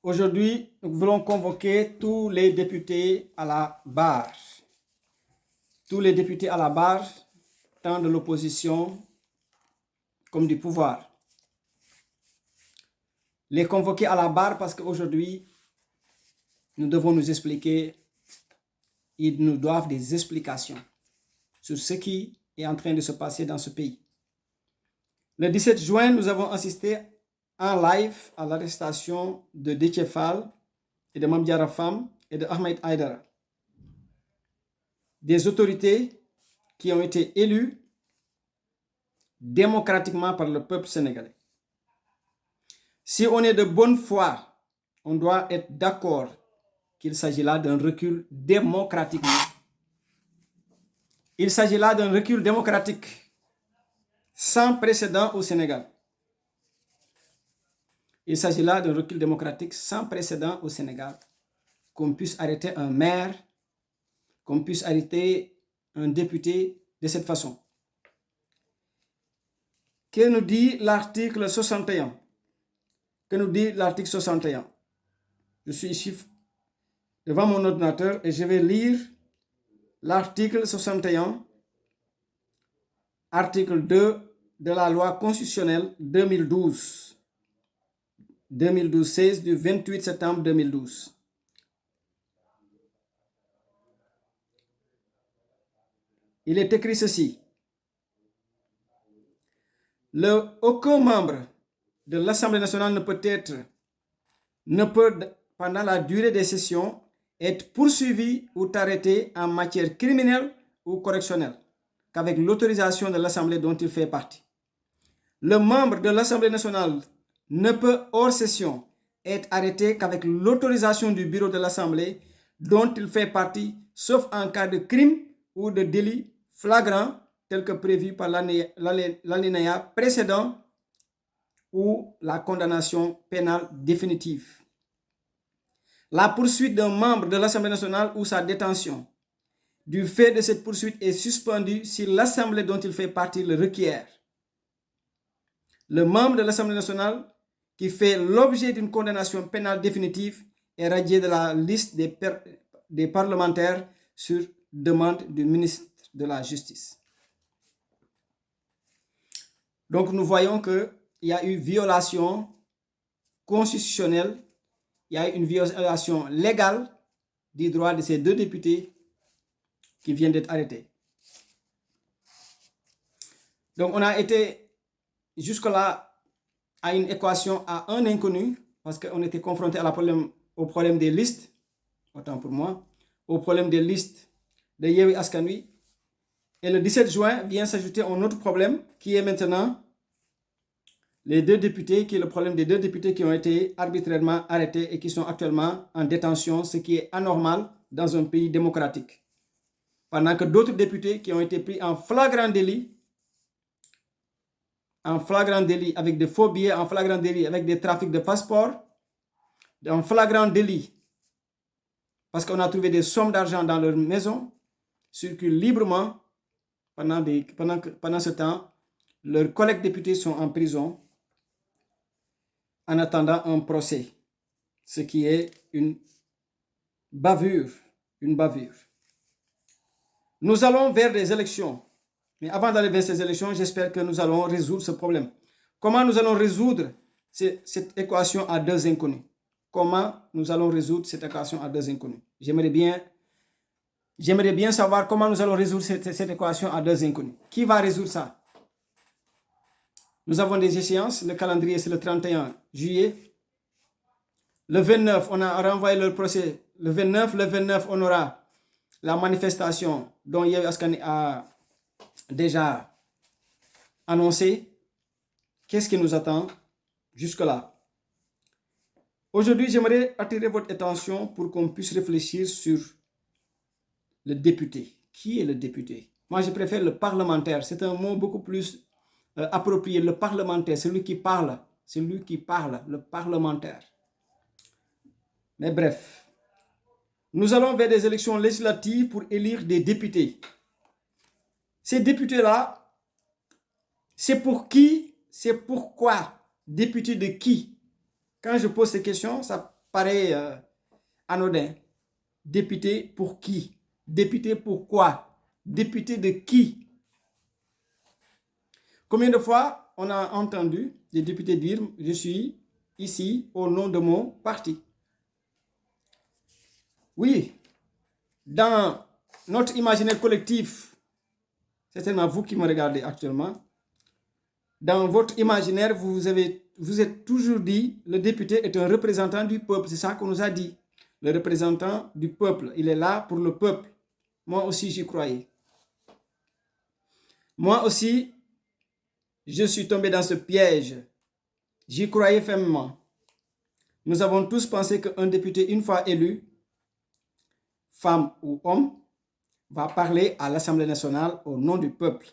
Aujourd'hui, nous voulons convoquer tous les députés à la barre. Tous les députés à la barre, tant de l'opposition comme du pouvoir. Les convoquer à la barre parce qu'aujourd'hui, nous devons nous expliquer, ils nous doivent des explications sur ce qui est en train de se passer dans ce pays. Le 17 juin, nous avons assisté en live à l'arrestation de Déthié Fall et de Mame Diarra Fam et de Ahmed Aïdara. Des autorités qui ont été élues démocratiquement par le peuple sénégalais. Si on est de bonne foi, on doit être d'accord qu'il s'agit là d'un recul démocratique. Il s'agit là d'un recul démocratique sans précédent au Sénégal. Il s'agit là d'un recul démocratique sans précédent au Sénégal. Qu'on puisse arrêter un maire, qu'on puisse arrêter un député de cette façon. Que nous dit l'article 61? Que nous dit l'article 61? Je suis ici devant mon ordinateur et je vais lire l'article 61, article 2 de la loi constitutionnelle 2012-16 du 28 septembre 2012. Il est écrit ceci. Aucun membre de l'Assemblée nationale ne peut, pendant la durée des sessions, être poursuivi ou arrêté en matière criminelle ou correctionnelle qu'avec l'autorisation de l'Assemblée dont il fait partie. Le membre de l'Assemblée nationale ne peut, hors session, être arrêté qu'avec l'autorisation du bureau de l'Assemblée dont il fait partie, sauf en cas de crime ou de délit flagrant tel que prévu par l'alinéa précédent ou la condamnation pénale définitive. La poursuite d'un membre de l'Assemblée nationale ou sa détention du fait de cette poursuite est suspendue si l'Assemblée dont il fait partie le requiert. Le membre de l'Assemblée nationale qui fait l'objet d'une condamnation pénale définitive est radié de la liste des parlementaires sur demande du ministre de la Justice. Donc nous voyons qu'il y a eu violation constitutionnelle, il y a eu une violation légale des droits de ces deux députés qui viennent d'être arrêtés. Donc on a été jusque-là à une équation à un inconnu, parce qu'on était confronté au problème des listes, autant pour moi, au problème des listes de Yewwi Askan Wi. Et le 17 juin vient s'ajouter un autre problème qui est maintenant les deux députés, qui est le problème des deux députés qui ont été arbitrairement arrêtés et qui sont actuellement en détention, ce qui est anormal dans un pays démocratique. Pendant que d'autres députés qui ont été pris en flagrant délit avec des faux billets, en flagrant délit avec des trafics de passeports, en flagrant délit parce qu'on a trouvé des sommes d'argent dans leur maison, circulent librement pendant ce temps. Leurs collègues députés sont en prison en attendant un procès, ce qui est une bavure. Nous allons vers des élections. Mais avant d'aller vers ces élections, j'espère que nous allons résoudre ce problème. Comment nous allons résoudre cette équation à deux inconnus? Comment nous allons résoudre cette équation à deux inconnus? J'aimerais bien savoir comment nous allons résoudre cette équation à deux inconnus. Qui va résoudre ça? Nous avons des échéances. Le calendrier, c'est le 31 juillet. Le 29, on a renvoyé le procès. Le 29, on aura la manifestation dont Yewwi Askan Wi a déjà annoncé. Qu'est-ce qui nous attend jusque-là? Aujourd'hui, j'aimerais attirer votre attention pour qu'on puisse réfléchir sur le député. Qui est le député? Moi, je préfère le parlementaire. C'est un mot beaucoup plus approprié. Le parlementaire, celui qui parle, le parlementaire. Mais bref, nous allons vers des élections législatives pour élire des députés. Ces députés-là, c'est pour qui? C'est pourquoi? Député de qui? Quand je pose ces questions, ça paraît anodin. Député pour qui? Député pourquoi? Député de qui? Combien de fois on a entendu des députés dire « Je suis ici au nom de mon parti ». Oui, dans notre imaginaire collectif, certainement vous qui me regardez actuellement, dans votre imaginaire, vous êtes toujours dit, le député est un représentant du peuple. C'est ça qu'on nous a dit. Le représentant du peuple, il est là pour le peuple. Moi aussi, j'y croyais. Moi aussi, je suis tombé dans ce piège. J'y croyais fermement. Nous avons tous pensé qu'un député, une fois élu, femme ou homme, va parler à l'Assemblée nationale au nom du peuple,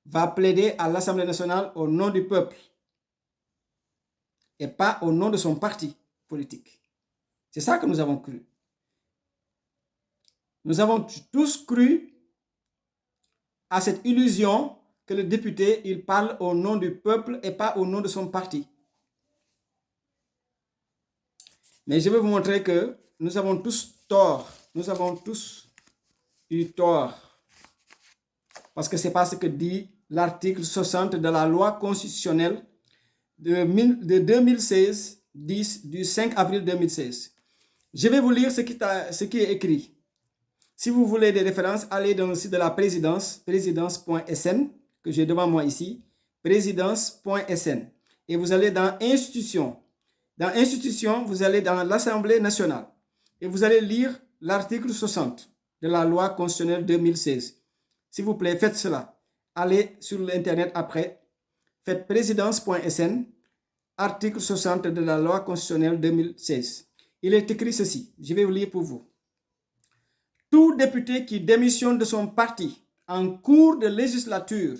va plaider à l'Assemblée nationale au nom du peuple et pas au nom de son parti politique. C'est ça que nous avons cru. Nous avons tous cru à cette illusion que le député, il parle au nom du peuple et pas au nom de son parti. Mais je vais vous montrer que nous avons tous tort. Nous avons tous eu tort. Parce que ce n'est pas ce que dit l'article 60 de la loi constitutionnelle de 2016, du 5 avril 2016. Je vais vous lire ce qui est écrit. Si vous voulez des références, allez dans le site de la présidence, présidence.sn, que j'ai devant moi ici, présidence.sn. Et vous allez dans Institutions. Dans Institutions, vous allez dans l'Assemblée nationale. Et vous allez lire l'article 60 de la loi constitutionnelle 2016. S'il vous plaît, faites cela. Allez sur l'Internet après. Faites présidence.sn, article 60 de la loi constitutionnelle 2016. Il est écrit ceci. Je vais vous lire pour vous. Tout député qui démissionne de son parti en cours de législature,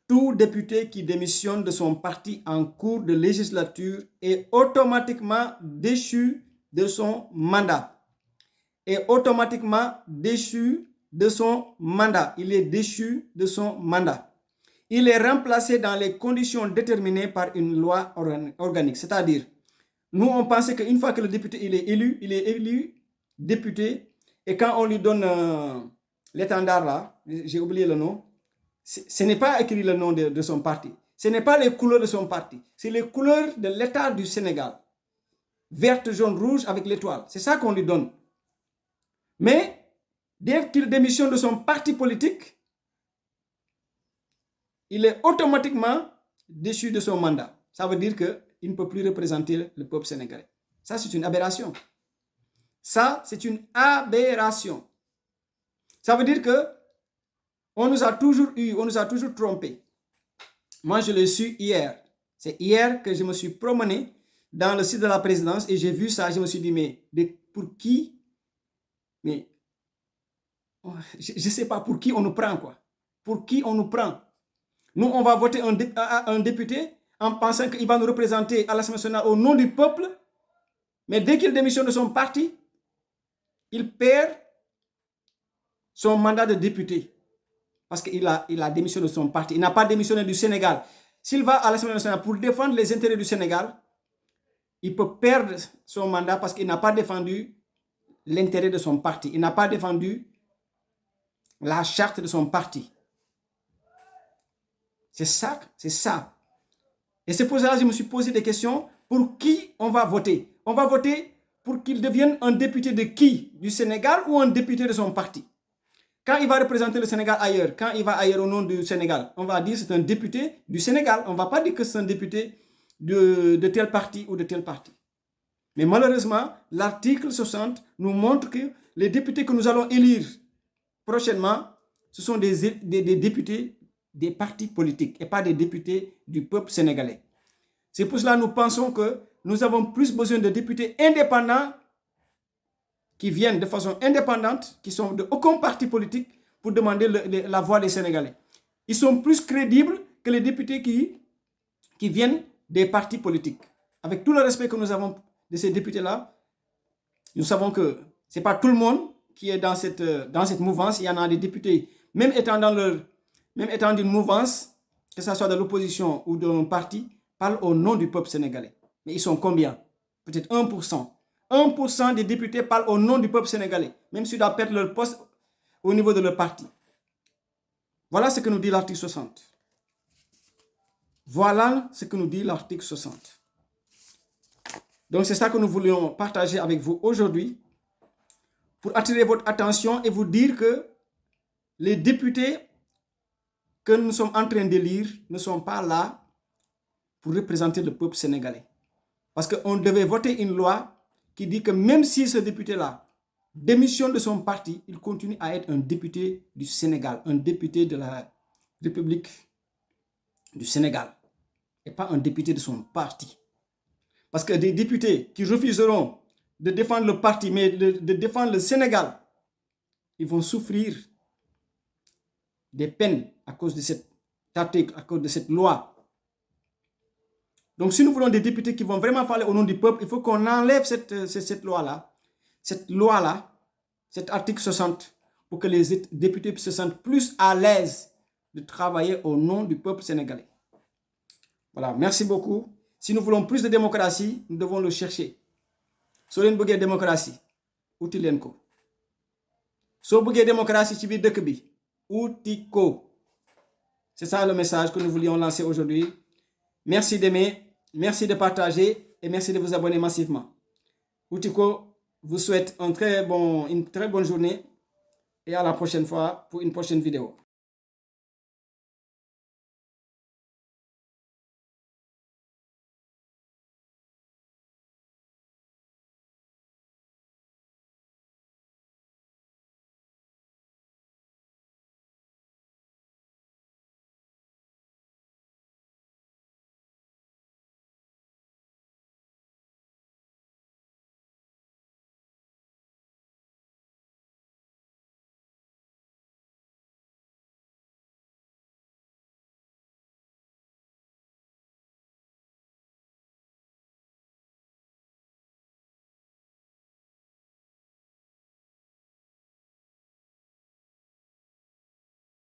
tout député qui démissionne de son parti en cours de législature est automatiquement déchu de son mandat. Est automatiquement déchu de son mandat. Il est déchu de son mandat. Il est remplacé dans les conditions déterminées par une loi organique. C'est-à-dire, nous, on pensait qu'une fois que le député il est élu député, et quand on lui donne l'étendard là, j'ai oublié le nom, ce n'est pas écrit le nom de son parti. Ce n'est pas les couleurs de son parti. C'est les couleurs de l'État du Sénégal. Verte, jaune, rouge avec l'étoile. C'est ça qu'on lui donne. Mais, dès qu'il démissionne de son parti politique, il est automatiquement déchu de son mandat. Ça veut dire qu'il ne peut plus représenter le peuple sénégalais. Ça, c'est une aberration. Ça, c'est une aberration. Ça veut dire que on nous a toujours trompés. Moi, je l'ai su hier. C'est hier que je me suis promené dans le site de la présidence et j'ai vu ça. Je me suis dit, mais pour qui? Mais je ne sais pas pour qui on nous prend, quoi. Pour qui on nous prend? Nous, on va voter un député en pensant qu'il va nous représenter à l'Assemblée nationale au nom du peuple. Mais dès qu'il démissionne de son parti, il perd son mandat de député. Parce qu'il a démissionné de son parti. Il n'a pas démissionné du Sénégal. S'il va à l'Assemblée nationale pour défendre les intérêts du Sénégal, il peut perdre son mandat parce qu'il n'a pas défendu l'intérêt de son parti. Il n'a pas défendu la charte de son parti. C'est ça, c'est ça. Et c'est pour ça que je me suis posé des questions. Pour qui on va voter? On va voter pour qu'il devienne un député de qui? Du Sénégal ou un député de son parti? Quand il va représenter le Sénégal ailleurs, quand il va ailleurs au nom du Sénégal, on va dire que c'est un député du Sénégal. On ne va pas dire que c'est un député de tel parti ou de tel parti. Mais malheureusement, l'article 60 nous montre que les députés que nous allons élire prochainement, ce sont des députés des partis politiques et pas des députés du peuple sénégalais. C'est pour cela que nous pensons que nous avons plus besoin de députés indépendants qui viennent de façon indépendante, qui sont de aucun parti politique pour demander la voix des Sénégalais. Ils sont plus crédibles que les députés qui viennent des partis politiques. Avec tout le respect que nous avons de ces députés-là, nous savons que ce n'est pas tout le monde qui est dans cette mouvance. Il y en a des députés, même étant d'une mouvance, que ce soit de l'opposition ou d'un parti, parlent au nom du peuple sénégalais. Mais ils sont combien? peut-être 1%. 1% des députés parlent au nom du peuple sénégalais, même s'ils doivent perdre leur poste au niveau de leur parti. Voilà ce que nous dit l'article 60. Voilà ce que nous dit l'article 60. Donc c'est ça que nous voulions partager avec vous aujourd'hui pour attirer votre attention et vous dire que les députés que nous sommes en train d'élire ne sont pas là pour représenter le peuple sénégalais. Parce qu'on devait voter une loi qui dit que même si ce député-là démissionne de son parti, il continue à être un député du Sénégal, un député de la République du Sénégal, et pas un député de son parti. Parce que des députés qui refuseront de défendre le parti, mais de défendre le Sénégal, ils vont souffrir des peines à cause de cet article, à cause de cette loi. Donc, si nous voulons des députés qui vont vraiment parler au nom du peuple, il faut qu'on enlève cette loi-là, cet article 60, pour que les députés se sentent plus à l'aise de travailler au nom du peuple sénégalais. Voilà, merci beaucoup. Si nous voulons plus de démocratie, nous devons le chercher. Si vous voulez démocratie, outil leen ko. Si vous voulez démocratie ci biir dëkk bi, outil ko. C'est ça le message que nous voulions lancer aujourd'hui. Merci d'aimer, merci de partager et merci de vous abonner massivement. Outiko vous souhaite une très bonne journée et à la prochaine fois pour une prochaine vidéo.